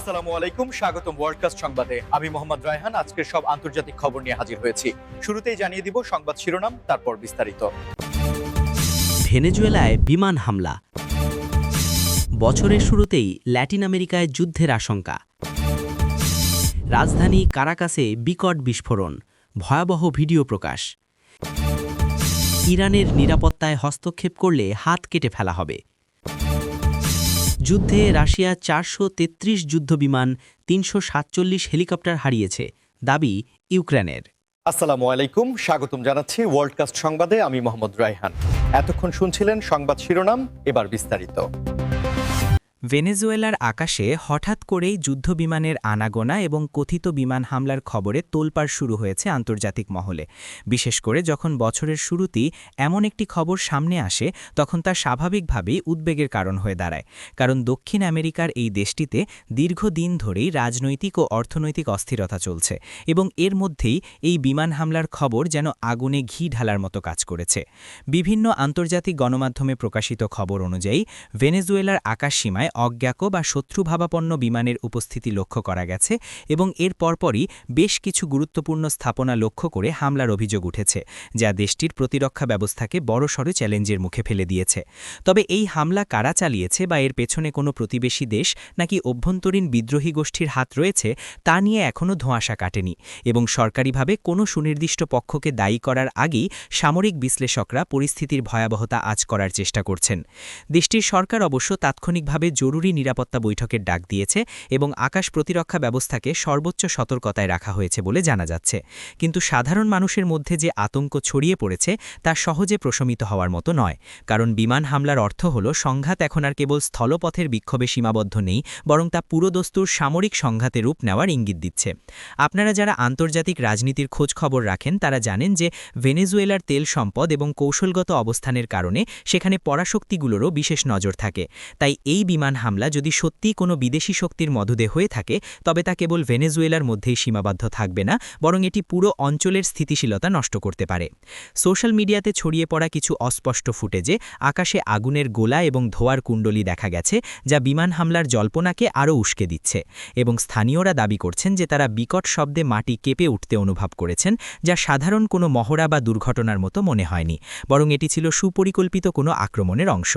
আসসালামু আলাইকুম, স্বাগতম ওয়ার্ল্ডকাস্ট সংবাদে। আমি মোহাম্মদ রায়হান আজকের সব আন্তর্জাতিক খবর নিয়ে হাজির হয়েছি। শুরুতেই জানিয়ে দিব সংবাদ শিরোনাম, তারপর বিস্তারিত। ভেনেজুয়েলায় বিমান হামলা, বছরের শুরুতেই ল্যাটিন আমেরিকায় যুদ্ধের আশঙ্কা, রাজধানী কারাকাসে বিকট বিস্ফোরণ, ভয়াবহ ভিডিও প্রকাশ, ইরানের নিরাপত্তায় হস্তক্ষেপ করলে হাত কেটে ফেলা হবে, যুদ্ধে রাশিয়া ৪৩৩ যুদ্ধবিমান ৩৪৭ হেলিকপ্টার হারিয়েছে, দাবি ইউক্রেনের। আসসালামু আলাইকুম, স্বাগতম জানাচ্ছি ওয়ার্ল্ডকাস্ট সংবাদে। আমি মোহাম্মদ রায়হান। এতক্ষণ শুনছিলেন সংবাদ শিরোনাম, এবার বিস্তারিত। ভেনেজুয়েলার আকাশে হঠাৎ করেই যুদ্ধবিমানের আনাগোনা এবং কথিত বিমান হামলার খবরে তোলপাড় শুরু হয়েছে আন্তর্জাতিক মহলে। বিশেষ করে যখন বছরের শুরুতেই এমন একটি খবর সামনে আসে, তখন তা স্বাভাবিকভাবেই উদ্বেগের কারণ হয়ে দাঁড়ায়। কারণ দক্ষিণ আমেরিকার এই দেশটিতে দীর্ঘদিন ধরেই রাজনৈতিক ও অর্থনৈতিক অস্থিরতা চলছে, এবং এর মধ্যেই এই বিমান হামলার খবর যেন আগুনে ঘি ঢালার মতো কাজ করেছে। বিভিন্ন আন্তর্জাতিক গণমাধ্যমে প্রকাশিত খবর অনুযায়ী ভেনেজুয়েলার আকাশসীমায় অজ্ঞাত বা শত্রুভাবাপন্ন বিমানের উপস্থিতি লক্ষ্য করা গেছে, এবং এর পরপরই বেশ কিছু গুরুত্বপূর্ণ স্থাপনা লক্ষ্য করে হামলার অভিযোগ উঠেছে, যা দেশটির প্রতিরক্ষা ব্যবস্থাকে বড়সড় চ্যালেঞ্জের মুখে ফেলে দিয়েছে। তবে এই হামলা কারা চালিয়েছে বা এর পেছনে কোনো প্রতিবেশী দেশ নাকি অভ্যন্তরীণ বিদ্রোহী গোষ্ঠীর হাত রয়েছে, তা নিয়ে এখনও ধোঁয়াশা কাটেনি, এবং সরকারিভাবে কোনো সুনির্দিষ্ট পক্ষকে দায়ী করার আগেই সামরিক বিশ্লেষকরা পরিস্থিতির ভয়াবহতা আঁচ করার চেষ্টা করছেন। দেশটির সরকার অবশ্য তাৎক্ষণিকভাবে জরুরি নিরাপত্তা বৈঠকের ডাক দিয়েছে এবং আকাশ প্রতিরক্ষা ব্যবস্থাকে সর্বোচ্চ সতর্কতায় রাখা হয়েছে বলে জানা যাচ্ছে। কিন্তু সাধারণ মানুষের মধ্যে যে আতঙ্ক ছড়িয়ে পড়েছে তা সহজে প্রশমিত হওয়ার মতো নয়, কারণ বিমান হামলার অর্থ হল সংঘাত এখন আর কেবল স্থলপথের বিক্ষোভে সীমাবদ্ধ নেই, বরং তা পুরোদস্তুর সামরিক সংঘাতে রূপ নেওয়ার ইঙ্গিত দিচ্ছে। আপনারা যারা আন্তর্জাতিক রাজনীতির খোঁজ খবর রাখেন তারা জানেন যে ভেনেজুয়েলার তেল সম্পদ এবং কৌশলগত অবস্থানের কারণে সেখানে পরাশক্তিগুলোরও বিশেষ নজর থাকে। তাই এই বিমান হামলা যদি সত্যিই কোনো বিদেশি শক্তির মদদে হয়ে থাকে, তবে তা কেবল ভেনেজুয়েলার মধ্যেই সীমাবদ্ধ থাকবে না, বরং এটি পুরো অঞ্চলের স্থিতিশীলতা নষ্ট করতে পারে। সোশ্যাল মিডিয়াতে ছড়িয়ে পড়া কিছু অস্পষ্ট ফুটেজে আকাশে আগুনের গোলা এবং ধোঁয়ার কুণ্ডলী দেখা গেছে, যা বিমান হামলার জল্পনাকে আরও উস্কে দিচ্ছে, এবং স্থানীয়রা দাবি করছেন যে তারা বিকট শব্দে মাটি কেঁপে উঠতে অনুভব করেছেন, যা সাধারণ কোনো মহড়া বা দুর্ঘটনার মতো মনে হয়নি, বরং এটি ছিল সুপরিকল্পিত কোনো আক্রমণের অংশ।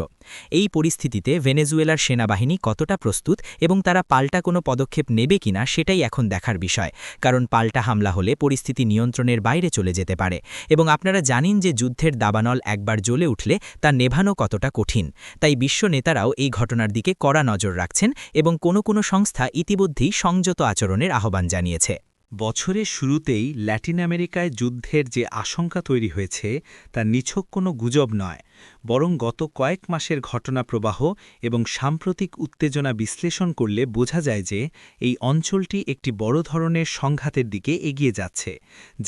এই পরিস্থিতিতে ভেনেজুয়েলার সেনাবাহিনী কতটা প্রস্তুত এবং তারা পাল্টা কোনো পদক্ষেপ নেবে কিনা সেটাই এখন দেখার বিষয়, কারণ পাল্টা হামলা হলে পরিস্থিতি নিয়ন্ত্রণের বাইরে চলে যেতে পারে, এবং আপনারা জানেন যে যুদ্ধের দাবানল একবার জ্বলে উঠলে তা নেভানো কতটা কঠিন। তাই বিশ্ব নেতারাও এই ঘটনার দিকে কড়া নজর রাখছেন এবং কোনো সংস্থা ইতিমধ্যেই সংযত আচরণের আহ্বান জানিয়েছে। বছরের শুরুতেই ল্যাটিন আমেরিকায় যুদ্ধের যে আশঙ্কা তৈরি হয়েছে তা নিছক কোনো গুজব নয়, বরং গত কয়েক মাসের ঘটনা প্রবাহ এবং সাম্প্রতিক উত্তেজনা বিশ্লেষণ করলে বোঝা যায় যে এই অঞ্চলটি একটি বড় ধরনের সংঘাতের দিকে এগিয়ে যাচ্ছে,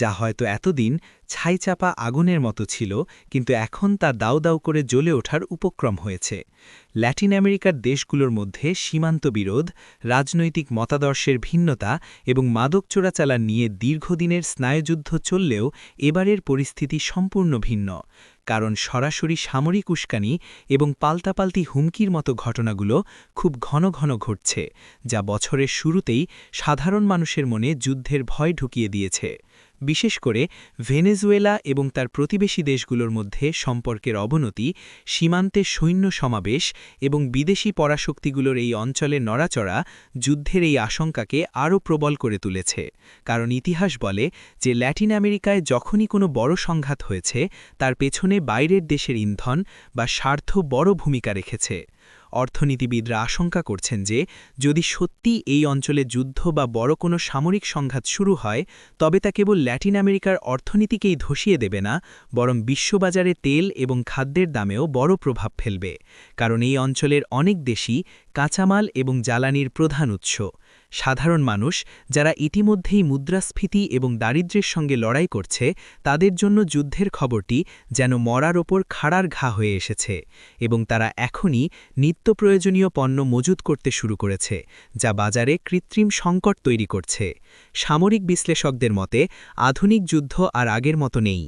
যা হয়তো এতদিন ছাইচাপা আগুনের মতো ছিল, কিন্তু এখন তা দাউ দাউ করে জ্বলে ওঠার উপক্রম হয়েছে। ল্যাটিন আমেরিকার দেশগুলোর মধ্যে সীমান্ত বিরোধ, রাজনৈতিক মতাদর্শের ভিন্নতা এবং মাদক চোরাচালান নিয়ে দীর্ঘদিনের স্নায়ুযুদ্ধ চললেও এবারের পরিস্থিতি সম্পূর্ণ ভিন্ন, কারণ সরাসরি সামরিক উস্কানি এবং পাল্টাপাল্টি হুমকির মতো ঘটনাগুলো খুব ঘন ঘন ঘটছে, যা বছরের শুরুতেই সাধারণ মানুষের মনে যুদ্ধের ভয় ঢুকিয়ে দিয়েছে। বিশেষ করে ভেনেজুয়েলা এবং তার প্রতিবেশী দেশগুলোর মধ্যে সম্পর্কের অবনতি, সীমান্তে সৈন্য সমাবেশ এবং বিদেশি পরাশক্তিগুলোর এই অঞ্চলে নড়াচড়া যুদ্ধের এই আশঙ্কাকে আরও প্রবল করে তুলেছে। কারণ ইতিহাস বলে যে ল্যাটিন আমেরিকায় যখনই কোনো বড় সংঘাত হয়েছে, তার পেছনে বাইরের দেশের ইন্ধন বা স্বার্থ বড় ভূমিকা রেখেছে। অর্থনীতিবিদরা আশঙ্কা করছেন যে যদি সত্যি এই অঞ্চলে যুদ্ধ বা বড় কোনো সামরিক সংঘাত শুরু হয়, তবে তা কেবল ল্যাটিন আমেরিকার অর্থনীতিকেই ধসিয়ে দেবে না, বরং বিশ্ববাজারে তেল এবং খাদ্যের দামেও বড় প্রভাব ফেলবে, কারণ এই অঞ্চলের অনেক দেশই কাঁচামাল এবং জ্বালানির প্রধান উৎস। সাধারণ মানুষ যারা ইতিমধ্যেই মুদ্রাস্ফীতি এবং দারিদ্র্যের সঙ্গে লড়াই করছে, তাদের জন্য যুদ্ধের খবরটি যেন মরার ওপর খাড়ার ঘা হয়ে এসেছে, এবং তারা এখনই নিত্য প্রয়োজনীয় পণ্য মজুত করতে শুরু করেছে, যা বাজারে কৃত্রিম সংকট তৈরি করছে। সামরিক বিশ্লেষকদের মতে আধুনিক যুদ্ধ আর আগের মতো নেই।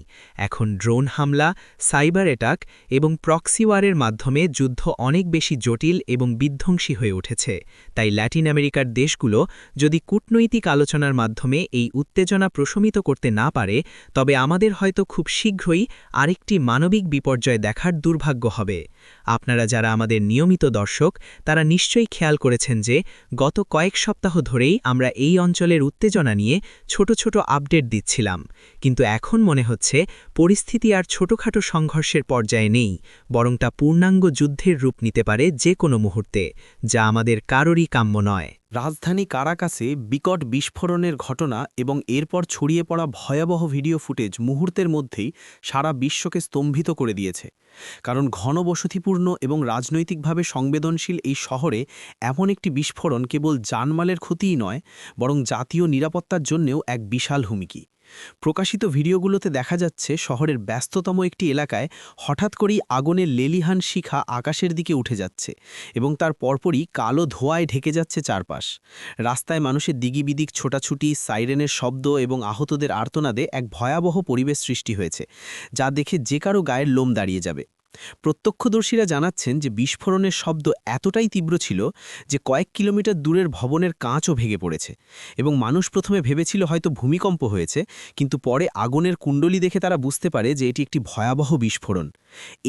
এখন ড্রোন হামলা, সাইবার অ্যাটাক এবং প্রক্সি ওয়ারের মাধ্যমে যুদ্ধ অনেক বেশি জটিল এবং বিধ্বংসী বিধ্বংসী হয়ে উঠেছে। তাই ল্যাটিন আমেরিকার দেশগুলো যদি কূটনৈতিক আলোচনার মাধ্যমে এই উত্তেজনা প্রশমিত করতে না পারে, তবে আমাদের হয়তো খুব শীঘ্রই আরেকটি মানবিক বিপর্যয় দেখার দুর্ভাগ্য হবে। আপনারা যারা আমাদের নিয়মিত দর্শক, তারা নিশ্চয়ই খেয়াল করেছেন যে গত কয়েক সপ্তাহ ধরেই আমরা এই অঞ্চলের উত্তেজনা নিয়ে ছোট ছোট আপডেট দিচ্ছিলাম, কিন্তু এখন মনে হচ্ছে পরিস্থিতি আর ছোটখাটো সংঘর্ষের পর্যায়ে নেই, বরং তা পূর্ণাঙ্গ যুদ্ধের রূপ নিতে পারে যে কোনো মুহূর্তে, যা আমাদের কারোরই কাম্য নয়। রাজধানী কারাকাসে বিকট বিস্ফোরণের ঘটনা এবং এরপর ছড়িয়ে পড়া ভয়াবহ ভিডিও ফুটেজ মুহূর্তের মধ্যেই সারা বিশ্বকে স্তম্ভিত করে দিয়েছে। কারণ ঘনবসতিপূর্ণ এবং রাজনৈতিকভাবে সংবেদনশীল এই শহরে এমন একটি বিস্ফোরণ কেবল জানমালের ক্ষতিই নয়, বরং জাতীয় নিরাপত্তার জন্যেও এক বিশাল হুমকি। প্রকাশিত ভিডিওগুলোতে দেখা যাচ্ছে শহরের ব্যস্ততম একটি এলাকায় হঠাৎ করেই আগুনের লেলিহান শিখা আকাশের দিকে উঠে যাচ্ছে এবং তার পরপরই কালো ধোঁয়ায় ঢেকে যাচ্ছে চারপাশ। রাস্তায় মানুষের দিগিবিদিক ছোটাছুটি, সাইরেনের শব্দ এবং আহতদের আর্তনাদে এক ভয়াবহ পরিবেশ সৃষ্টি হয়েছে, যা দেখে যে কারো গায়ের লোম দাঁড়িয়ে যাবে। প্রত্যক্ষদর্শীরা জানাচ্ছেন যে বিস্ফোরণের শব্দ এতটাই তীব্র ছিল যে কয়েক কিলোমিটার দূরের ভবনের কাঁচও ভেঙে পড়েছে এবং মানুষ প্রথমে ভেবেছিল হয়তো ভূমিকম্প হয়েছে, কিন্তু পরে আগুনের কুণ্ডলী দেখে তারা বুঝতে পারে যে এটি একটি ভয়াবহ বিস্ফোরণ।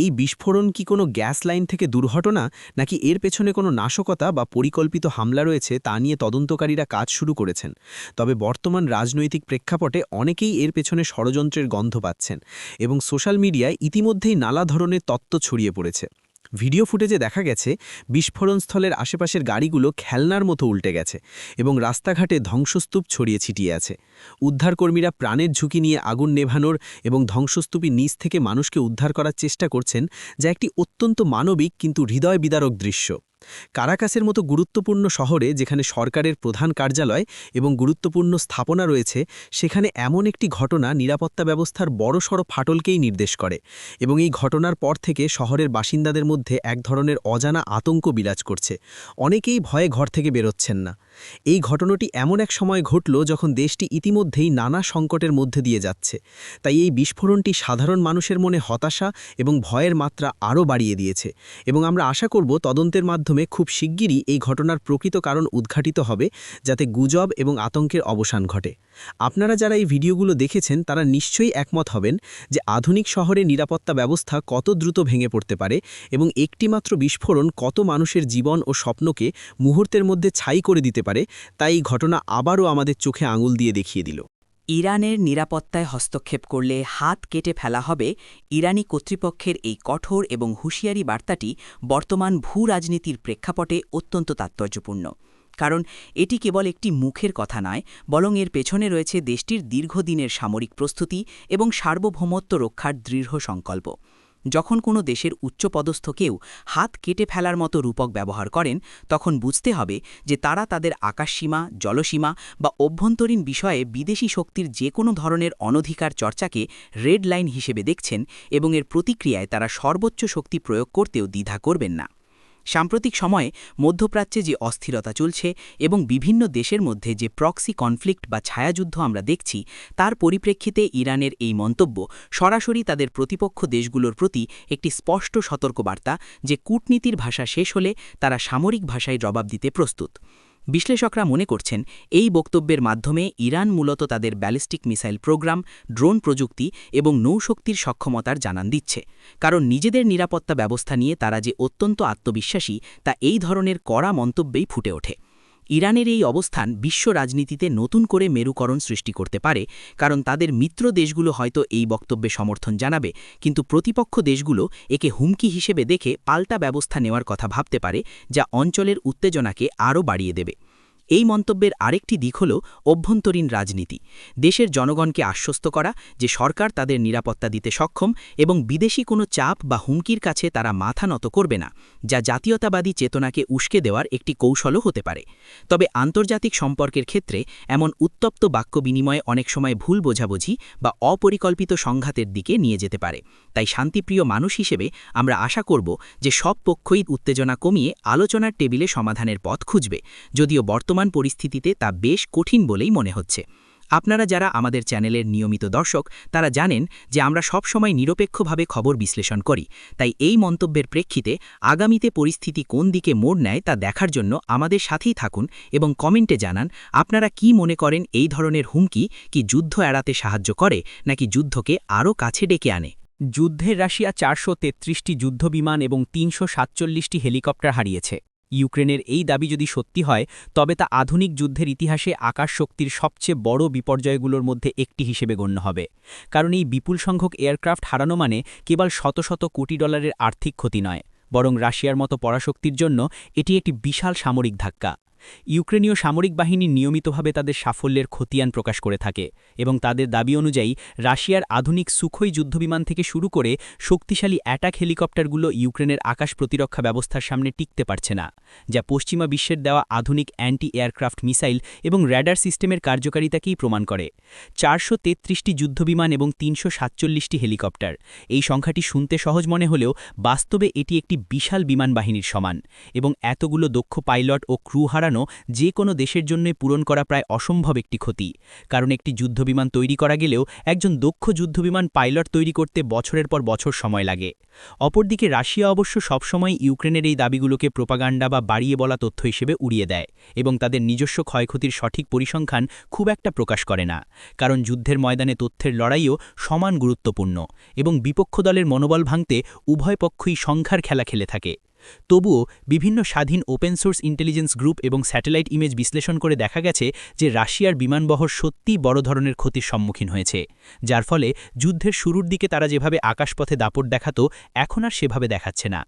এই বিস্ফোরণ কি কোনো গ্যাস লাইন থেকে দুর্ঘটনা, নাকি এর পেছনে কোনো নাশকতা বা পরিকল্পিত হামলা রয়েছে তা নিয়ে তদন্তকারীরা কাজ শুরু করেছেন। তবে বর্তমান রাজনৈতিক প্রেক্ষাপটে অনেকেই এর পেছনে ষড়যন্ত্রের গন্ধ পাচ্ছেন এবং সোশ্যাল মিডিয়ায় ইতিমধ্যেই নানা ধরনের তত্ত্ব ছড়িয়ে পড়েছে। ভিডিও ফুটেজে দেখা গেছে বিস্ফোরণস্থলের আশেপাশের গাড়িগুলো খেলনার মতো উল্টে গেছে এবং রাস্তাঘাটে ধ্বংসস্তূপ ছড়িয়ে ছিটিয়ে আছে। উদ্ধারকর্মীরা প্রাণের ঝুঁকি নিয়ে আগুন নেভানোর এবং ধ্বংসস্তূপের নিচ থেকে মানুষকে উদ্ধার করার চেষ্টা করছেন, যা একটি অত্যন্ত মানবিক কিন্তু হৃদয় বিদারক দৃশ্য। কারাকাসের মতো গুরুত্বপূর্ণ শহরে, যেখানে সরকারের প্রধান কার্যালয় এবং গুরুত্বপূর্ণ স্থাপনা রয়েছে, সেখানে এমন একটি ঘটনা নিরাপত্তা ব্যবস্থার বড়সড় ফাটলকেই নির্দেশ করে এবং এই ঘটনার পর থেকে শহরের বাসিন্দাদের মধ্যে এক ধরনের অজানা আতঙ্ক বিরাজ করছে। অনেকেই ভয়ে ঘর থেকে বেরোচ্ছেন না। এই ঘটনাটি এমন এক সময় ঘটল যখন দেশটি ইতিমধ্যেই নানা সংকটের মধ্যে দিয়ে যাচ্ছে। তাই এই বিস্ফোরণটি সাধারণ মানুষের মনে হতাশা এবং ভয়ের মাত্রা আরও বাড়িয়ে দিয়েছে এবং আমরা আশা করব তদন্তের মাধ্যমে খুব শিগগিরই এই ঘটনার প্রকৃত কারণ উদ্ঘাটিত হবে, যাতে গুজব এবং আতঙ্কের অবসান ঘটে। আপনারা যারা এই ভিডিওগুলো দেখেছেন তারা নিশ্চয়ই একমত হবেন যে আধুনিক শহরে নিরাপত্তা ব্যবস্থা কত দ্রুত ভেঙে পড়তে পারে এবং একটিমাত্র বিস্ফোরণ কত মানুষের জীবন ও স্বপ্নকে মুহূর্তের মধ্যে ছাই করে দিতে পারে। তাই এই ঘটনা আবারও আমাদের চোখে আঙুল দিয়ে দেখিয়ে দিল। ইরানের নিরাপত্তায় হস্তক্ষেপ করলে হাত কেটে ফেলা হবে, ইরানি কর্তৃপক্ষের এই কঠোর এবং হুঁশিয়ারি বার্তাটি বর্তমান ভূ-রাজনীতির প্রেক্ষাপটে অত্যন্ত তাৎপর্যপূর্ণ। কারণ এটি কেবল একটি মুখের কথা নয়, বরং এর পেছনে রয়েছে দেশটির দীর্ঘদিনের সামরিক প্রস্তুতি এবং সার্বভৌমত্ব রক্ষার দৃঢ় সংকল্প। যখন কোনো দেশের উচ্চপদস্থ কেউ হাত কেটে ফেলার মতো রূপক ব্যবহার করেন, তখন বুঝতে হবে যে তারা তাদের আকাশসীমা, জলসীমা বা অভ্যন্তরীণ বিষয়ে বিদেশি শক্তির যে কোনো ধরনের অনধিকার চর্চাকে রেড লাইন হিসেবে দেখছেন এবং এর প্রতিক্রিয়ায় তারা সর্বোচ্চ শক্তি প্রয়োগ করতেও দ্বিধা করবেন না। সাম্প্রতিক সময়ে মধ্যপ্রাচ্যে যে অস্থিরতা চলছে এবং বিভিন্ন দেশের মধ্যে যে প্রক্সি কনফ্লিক্ট বা ছায়াযুদ্ধ আমরা দেখছি, তার পরিপ্রেক্ষিতে ইরানের এই মন্তব্য সরাসরি তাদের প্রতিপক্ষ দেশগুলোর প্রতি একটি স্পষ্ট সতর্কবার্তা যে কূটনীতির ভাষা শেষ হলে তারা সামরিক ভাষায় জবাব দিতে প্রস্তুত। বিশ্লেষকরা মনে করছেন এই বক্তব্যের মাধ্যমে ইরান মূলত তাদের ব্যালিস্টিক মিসাইল প্রোগ্রাম, ড্রোন প্রযুক্তি এবং নৌশক্তির সক্ষমতার জানান দিচ্ছে। কারণ নিজেদের নিরাপত্তা ব্যবস্থা নিয়ে তারা যে অত্যন্ত আত্মবিশ্বাসী তা এই ধরনের কড়া মন্তব্যেই ফুটে ওঠে। ইরানের এই অবস্থান বিশ্ব রাজনীতিতে নতুন করে মেরুকরণ সৃষ্টি করতে পারে, কারণ তাদের মিত্র দেশগুলো হয়তো এই বক্তব্যে সমর্থন জানাবে, কিন্তু প্রতিপক্ষ দেশগুলো একে হুমকি হিসেবে দেখে পাল্টা ব্যবস্থা নেওয়ার কথা ভাবতে পারে, যা অঞ্চলের উত্তেজনাকে আরও বাড়িয়ে দেবে। এই মন্তব্যের আরেকটি দিক হল অভ্যন্তরীণ রাজনীতি। দেশের জনগণকে আশ্বস্ত করা যে সরকার তাদের নিরাপত্তা দিতে সক্ষম এবং বিদেশি কোনো চাপ বা হুমকির কাছে তারা মাথা নত করবে না, যা জাতীয়তাবাদী চেতনাকে উস্কে দেওয়ার একটি কৌশলও হতে পারে। তবে আন্তর্জাতিক সম্পর্কের ক্ষেত্রে এমন উত্তপ্ত বাক্য বিনিময়ে অনেক সময় ভুল বোঝাবুঝি বা অপরিকল্পিত সংঘাতের দিকে নিয়ে যেতে পারে। তাই শান্তিপ্রিয় মানুষ হিসেবে আমরা আশা করব যে সব পক্ষই উত্তেজনা কমিয়ে আলোচনার টেবিলে সমাধানের পথ খুঁজবে, যদিও বর্তমান পরিস্থিতিতে তা বেশ কঠিন বলেই মনে হচ্ছে। আপনারা যারা আমাদের চ্যানেলের নিয়মিত দর্শক তারা জানেন যে আমরা সবসময় নিরপেক্ষভাবে খবর বিশ্লেষণ করি, তাই এই মন্তব্যের প্রেক্ষিতে আগামীতে পরিস্থিতি কোন দিকে মোড় নেয় তা দেখার জন্য আমাদের সাথেই থাকুন এবং কমেন্টে জানান আপনারা কি মনে করেন এই ধরনের হুমকি কি যুদ্ধ এড়াতে সাহায্য করে নাকি যুদ্ধকে আরও কাছে ডেকে আনে। যুদ্ধের রাশিয়া 433টি যুদ্ধবিমান এবং 347টি হেলিকপ্টার হারিয়েছে। ইউক্রেনের এই দাবি যদি সত্যি হয় তবে তা আধুনিক যুদ্ধের ইতিহাসে আকাশ শক্তির সবচেয়ে বড় বিপর্যয়গুলোর মধ্যে একটি হিসেবে গণ্য হবে, কারণ এই বিপুল সংখ্যক এয়ারক্রাফট হারানো মানে কেবল শত শত কোটি ডলারের আর্থিক ক্ষতি নয়, বরং রাশিয়ার মতো পরাশক্তির জন্য এটি একটি বিশাল সামরিক ধাক্কা। ইউক্রেনীয় সামরিক বাহিনী নিয়মিতভাবে তাদের সাফল্যের খতিয়ান প্রকাশ করে থাকে এবং তাদের দাবি অনুযায়ী রাশিয়ার আধুনিক সুখোই যুদ্ধবিমান থেকে শুরু করে শক্তিশালী অ্যাটাক হেলিকপ্টারগুলো ইউক্রেনের আকাশ প্রতিরক্ষা ব্যবস্থার সামনে টিকতে পারছে না, যা পশ্চিমা বিশ্বের দেওয়া আধুনিক অ্যান্টি এয়ারক্রাফট মিসাইল এবং র্যাডার সিস্টেমের কার্যকারিতাকেই প্রমাণ করে। 433টি যুদ্ধবিমান এবং 347টি হেলিকপ্টার, এই সংখ্যাটি শুনতে সহজ মনে হলেও বাস্তবে এটি একটি বিশাল বিমান বাহিনীর সমান, এবং এতগুলো দক্ষ পাইলট ও ক্রু হারানো যে কোনো দেশের জন্য পূরণ করা প্রায় অসম্ভব একটি ক্ষতি, কারণ একটি যুদ্ধবিমান তৈরি করা গেলেও একজন দক্ষ যুদ্ধবিমান পাইলট তৈরি করতে বছরের পর বছর সময় লাগে। অপরদিকে রাশিয়া অবশ্য সবসময় ইউক্রেনের এই দাবিগুলোকে প্রোপাগান্ডা বা বাড়িয়ে বলা তথ্য হিসেবে উড়িয়ে দেয় এবং তাদের নিজস্ব ক্ষয়ক্ষতির সঠিক পরিসংখ্যান খুব একটা প্রকাশ করে না, কারণ যুদ্ধের ময়দানে তথ্যের লড়াইও সমান গুরুত্বপূর্ণ এবং বিপক্ষ দলের মনোবল ভাঙতে উভয় পক্ষই সংখ্যার খেলা খেলে থাকে। তবুও বিভিন্ন স্বাধীন ওপেন সোর্স ইন্টেলিজেন্স গ্রুপ এবং স্যাটেলাইট ইমেজ বিশ্লেষণ করে দেখা গেছে যে রাশিয়ার বিমানবহর সত্যিই বড় ধরনের ক্ষতির সম্মুখীন হয়েছে, যার ফলে যুদ্ধের শুরুর দিকে তারা যেভাবে আকাশপথে দাপট দেখাত এখন আর সেভাবে দেখাচ্ছে না।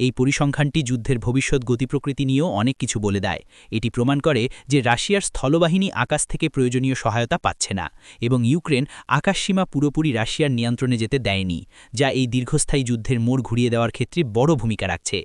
এই পরিসংখ্যানটি যুদ্ধের ভবিষ্যৎ গতিপ্রকৃতি নিয়েও অনেক কিছু বলে দেয়। এটি প্রমাণ করে যে রাশিয়ার স্থলবাহিনী আকাশ থেকে প্রয়োজনীয় সহায়তা পাচ্ছে না এবং ইউক্রেন আকাশসীমা পুরোপুরি রাশিয়ার নিয়ন্ত্রণে যেতে দেয়নি, যা এই দীর্ঘস্থায়ী যুদ্ধের মোড় ঘুরিয়ে দেওয়ার ক্ষেত্রে বড় ভূমিকা রাখছে।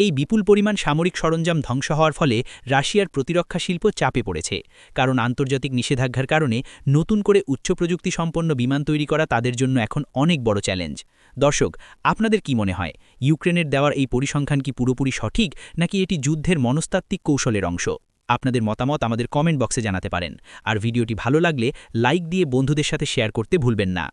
এই বিপুল পরিমাণ সামরিক সরঞ্জাম ধ্বংস হওয়ার ফলে রাশিয়ার প্রতিরক্ষা শিল্প চাপে পড়েছে, কারণ আন্তর্জাতিক নিষেধাজ্ঞার কারণে নতুন করে উচ্চ প্রযুক্তি সম্পন্ন বিমান তৈরি করা তাদের জন্য এখন অনেক বড় চ্যালেঞ্জ। দর্শক, আপনাদের কি মনে হয়, ইউক্রেনের দেওয়ার এই পরিসংখ্যান কি পুরোপুরি সঠিক নাকি এটি যুদ্ধের মনস্তাত্ত্বিক কৌশলের অংশ? আপনাদের মতামত আমাদের কমেন্ট বক্সে জানাতে পারেন, আর ভিডিওটি ভালো লাগলে লাইক দিয়ে বন্ধুদের সাথে শেয়ার করতে ভুলবেন না।